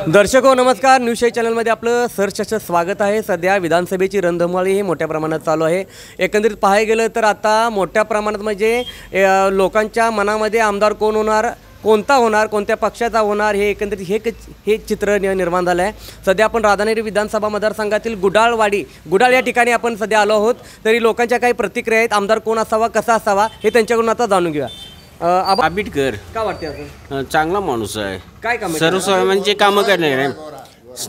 दर्शको नमस्कार, न्यूजशाही चॅनलमध्ये आपलं सहर्ष स्वागत आहे। सध्या विधानसभेची रणधुमाळी ही मोठ्या प्रमाणात चालू आहे। एकंदरीत पाहायला गेलं तर आता मोठ्या प्रमाणात म्हणजे लोकांच्या मनामध्ये आमदार कोण होणार, कोणता होणार, कोणत्या पक्षाचा होणार हे एकंदरीत हे चित्र निर्माण झालं आहे। सध्या आपण राधानगरी विधानसभा मतदारसंघातील गुडाळ या ठिकाणी आपण सध्या आलो आहोत। तरी लोकांच्या काही प्रतिक्रिया आहेत, आमदार कोण असावा, कसा असावा हे त्यांच्याकडून आता जाणून घेऊया। आंबेडकर का वाटते असं? चांगला माणूस आहे, काय काम सर्वसामान्यांचे कामं करणारे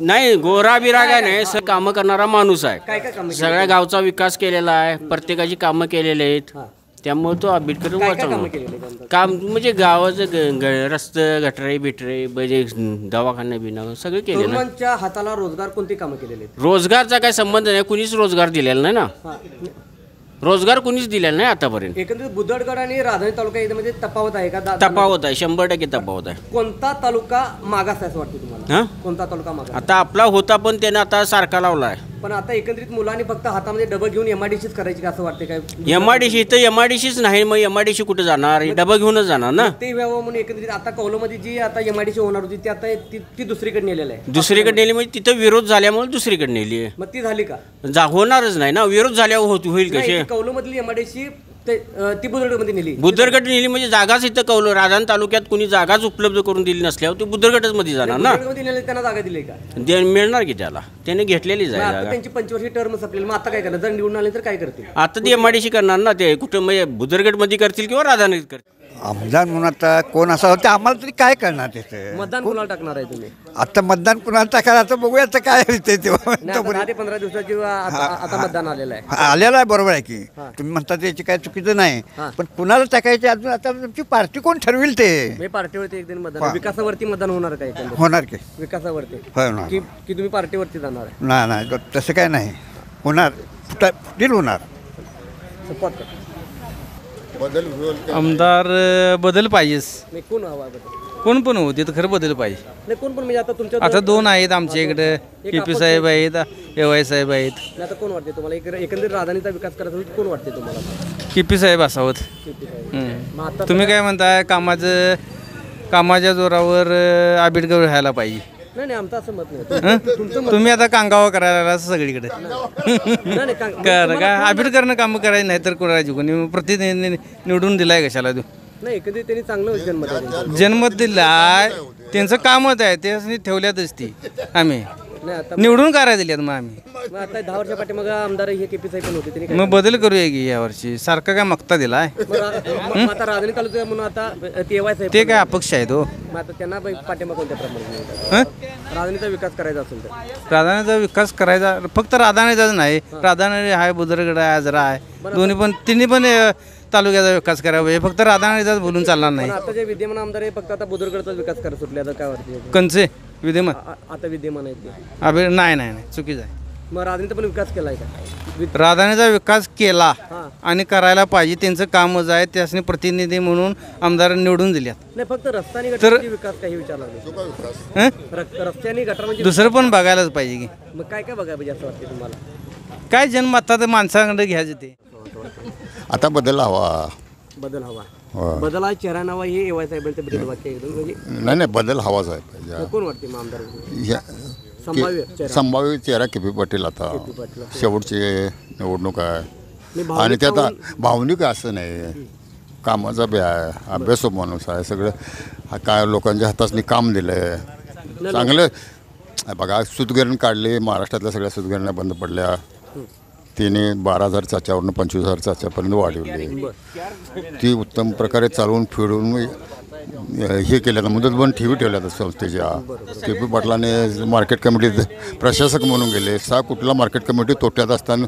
नाही, गोरा बिरागा नाही, सर कामं करणारा माणूस आहे। काय काय काम सगळ्या गावचा विकास केलेला आहे, प्रत्येकाची कामं केलेले आहेत, त्यामुळे तो आंबेडकर काम म्हणजे गावाचं रस्ते गटरे बिटरे म्हणजे दवाखाने बिना सगळं केलेलं। तरुणांच्या हाताला रोजगार कोणती कामं केलेली आहेत? रोजगारचा काही संबंध नाही, कुणीच रोजगार दिलेला नाही ना, रोजगार कुणीच दिलेला नाही आतापर्यंत। एकंदरीत बुदडगड आणि राधानगरी तालुका यामध्ये तफावत आहे का? तफावत आहे, 100% तफावत आहे। कोणता तालुका मागास आहे असं वाटतं तुम्हाला? कोणता तालुका मागास? आता आपला होता पण त्याने आता सारखा लावला आहे। पण आता एकंदरीत मुलांनी फक्त हातामध्ये डबं घेऊन एमआयडीसीच करायची का असं वाटते काय? एमआयडीसी तर एमआयडीसीच नाही, मग एमआयडीसी कुठे जाणार, डबं घेऊनच जाणार ना। ते व्हावं म्हणून एकंदरीत आता कौलमध्ये जी आता एमआयडीसी होणार होती ती आता ती दुसरीकडे नेलेलं आहे। दुसरीकडे नेली म्हणजे तिथं विरोध झाल्यामुळे दुसरीकडे नेली आहे। मग ती झाली का? होणारच नाही ना, विरोध झाल्यावर होईल कसे? कौलमधली एमआयडीसी ती बुदरगडमध्ये नेली। बुदरगड नेली म्हणजे जागाच इथं कौल राधान तालुक्यात कोणी जागाच उपलब्ध करून दिली नसल्यावर ती बुदरगडच मध्ये जाणार ना। त्यांना जागा दिली का? मिळणार की त्याला, त्याने घेतलेलीच आहे जागा। त्यांची 5 वर्षी टर्म संपलेली, मग आता काय करणार? जर निवडून आले तर काय करतील? आता ती एमआयडीसी करणार ना, ते कुठं म्हणजे बुदरगड मध्ये करतील किंवा राधानगरीत करतील। आमदार म्हणून आता कोण असा होता आम्हाला तरी काय करणार त्याचं? मतदान कोणाला टाकणार आहे तुम्ही? आता मतदान कुणाला टाकायला आता बघूया आता काय होते तेव्हा 10 ते 15 दिवसाची आता मतदान आलेलं आहे। आलेला आहे, बरोबर आहे की तुम्ही म्हणता त्याची काय चुकीचं नाही, पण कुणाला टाकायचे अजून आता तुमची पार्टी कोण ठरविल ते? मी पार्टीवरती एक दिन मतदान, विकासावरती मतदान होणार काय? होणार की विकासावरती होणार की तुम्ही पार्टीवरती जाणार आहे? नाही नाही तसं काय नाही, होणार डील होणार। सपोर्ट आमदार बदल पाहिजेच, नाही कोण हवा बदल? कोण पण होते तर खरं बदल पाहिजे। नाही कोण पण म्हणजे आता तुमच्या आता 2 आहेत आमच्या इकडे, केपी साहेब आहेत, एवाय साहेब आहेत। नाही आता कोण वाटते तुम्हाला एकंदरीत राजधानीचा विकास करायचा होता, कोण वाटते तुम्हाला? केपी साहेब असावत। मग आता तुम्ही काय म्हणताय? कामाच्या जोरावर आंबेडकर व्हायला पाहिजे? नाही नाही, आमचं असं मत नाही। तुम्ही आता कांगावा करायला सगळीकडे काय आंबेडकरनं कामं करायची नाही तर कोणाची कोणी प्रतिनिधी निवडून दिलाय कशाला तू? नाही एकंदरीत त्यांनी चांगलं जन्मत दिलाय, त्यांचं कामच आहे, ते ठेवल्यातच ती आम्ही नाही आता निवडून करायला दिल्यात मग आम्ही। मग आता 10 वर्षा पाठीमागे आमदार हे केपी साहेब पण होते, त्यांनी मग बदल करूया की यावर्षी, सारखं काय मागता दिलाय? मग आता राजधानी तालुक्यात म्हणून आता तेवाय साहेब ते काय अपक्ष आहे तो? मग आता त्यांना पाठिंबा कोणत्या प्रमाणात राजधानीचा विकास करायचा असेल तर? राधानगरीचा विकास करायचा, फक्त राधानगरीचाच नाही, राधानगरी आहे, बुदरगड आहे, आजरा आहे, तिन्ही पण तालुक्याचा विकास करायला पाहिजे, फक्त राधानगरीचाच बोलून चालणार नाही। आता जे विद्यमान आमदार आहे फक्त आता बुदरगडचाच विकास करत सुटले, आता काय वाटते? कंचे विद्यमान आता विद्यमान आहे ते नाही चुकीचं आहे। मग राजधानीचा पण विकास केलाय का? राधानगरीचा विकास केला आणि करायला पाहिजे, त्यांचं कामच आहे, त्यासनी प्रतिनिधी म्हणून आमदार निवडून दिल्यात। नाही फक्त रस्ता आणि गटारांचा विकास काही विचारला नाही, रस्ते आणि गटार म्हणजे दुसरं पण बघायलाच पाहिजे की। मग काय काय बघायला पाहिजे असं वाटते तुम्हाला? काय जन्म आता तर माणसाकडे घ्यायचं ते आता बदल हवा, बदल हवा, बदल हा चेहरा नावा हे एवाय साहेबांचं बदल वाक्य एकदम म्हणजे नाही बदल हवाच आहे पाहिजे। कोण वाटते मग आमदार संभाव्य चेहरा केपी पाटील आता शेवटची निवडणूक आहे आणि त्यात भावनिक असं नाही, कामाचा बी आहे, अभ्यासू माणूस आहे, सगळं काय लोकांच्या हातासनी काम दिलं चांगलं। बघा सुतगिरण काढली, महाराष्ट्रातल्या सगळ्या सुतगिरण्या बंद पडल्या, तिने 12,000 चाच्यावरनं 25,000 चाच्यापर्यंत वाढवली, ती उत्तम प्रकारे चालवून फिरून हे केलं, मुदत बंद ठेवल्या संस्थेच्या। केपी पाटलाने मार्केट कमिटीत प्रशासक म्हणून गेले, 6 कोटीला मार्केट कमिटी तोट्यात असताना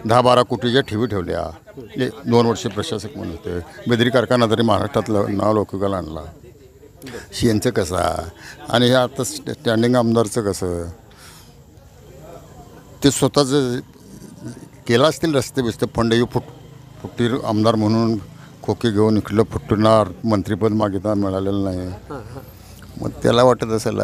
10-12 कोटीच्या ठेवल्या, 2 वर्ष प्रशासक म्हणून होते। बेदरी कारखाना तरी महाराष्ट्रातलं नाव लौकिकाला आणला। यांचं कसं आणि हे आता स्टँडिंग आमदारचं कसं, ते स्वतःचं केलं असतील रस्ते बिस्ते, फंड फुट्टी आमदार म्हणून खोके घेऊन इकडलं फुटणार, मंत्रिपद मागितणार, मिळालेलं नाही, मग त्याला वाटत असेल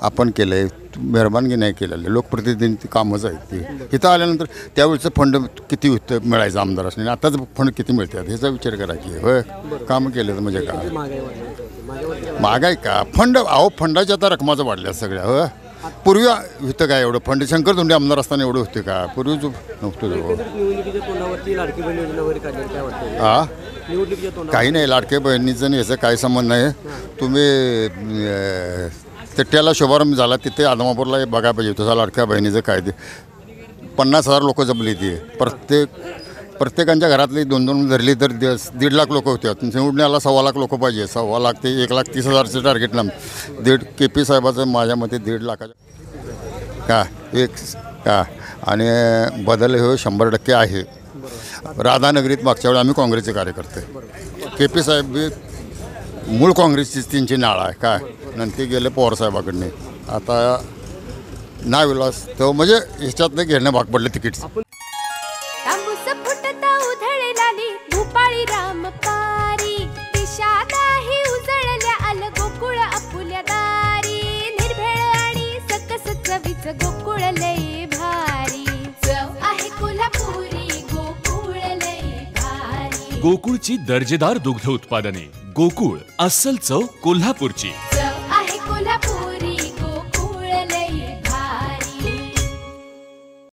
आपण केलं आहे, मेहरबानगी नाही केलेलं, लोकप्रतिनिधी कामच आहेत ती। इथं आल्यानंतर त्यावेळेचं फंड किती मिळायचं आमदार असणे, आताच फंड किती मिळतात ह्याचा विचार करा की होय कामं केलं तर म्हणजे काय। महागाई का फंड फंडाच्या आता रकमाचं वाढल्या सगळ्या हो. पूर्वी होतं काय एवढं फंड शंकर धोंडे आमदार असताना एवढं होते का पूर्वी नव्हतं निवडणुकीच्या तोंडावरती लाडकी बहीण योजना वगैरे काढली काय वाटतं हा निवडणुकीच्या तोंडावर काही नाही लाडक्या बहिणीचं आणि याचा काही संबंध नाही तुम्ही तेट्याला शुभारंभ झाला तिथे आदमापूरला बघा पाहिजे तसा लाडक्या बहिणीचं कायदे 50,000 लोक जमली ती प्रत्येकांच्या घरातली 2-2 धरली तर 1.5 लाख लोक होते निवडण्याला 1.25 लाख लोक पाहिजे 1.25 लाख ते 1,30,000चं टार्गेट ना KP साहेबाचं माझ्या मते 1.5 लाखाच्या का आणि बदल हे 100% आहे राधानगरीत मागच्या वेळी आम्ही काँग्रेसचे कार्यकर्ते KP साहेब बी मूळ काँग्रेसचीच त्यांची नाळ आहे काय नंतर गेले पवारसाहेबाकडने आता नाविलास तो म्हणजे ह्याच्यातनं घेणं भाग पडलं तिकीट तांबूस फुटता उधळलाली भूपाळी रामपारी दिशा नाही उजळल्या आल गोकुळ आपुल्या दारी निर्भेळ आणि सकस चवीच गोकुळ लय भारी चव आहे कोल्हापुरी गोकुळ लय भारी गोकुळची दर्जेदार दुग्ध उत्पादने गोकुळ अस्सल चव कोल्हापूरची.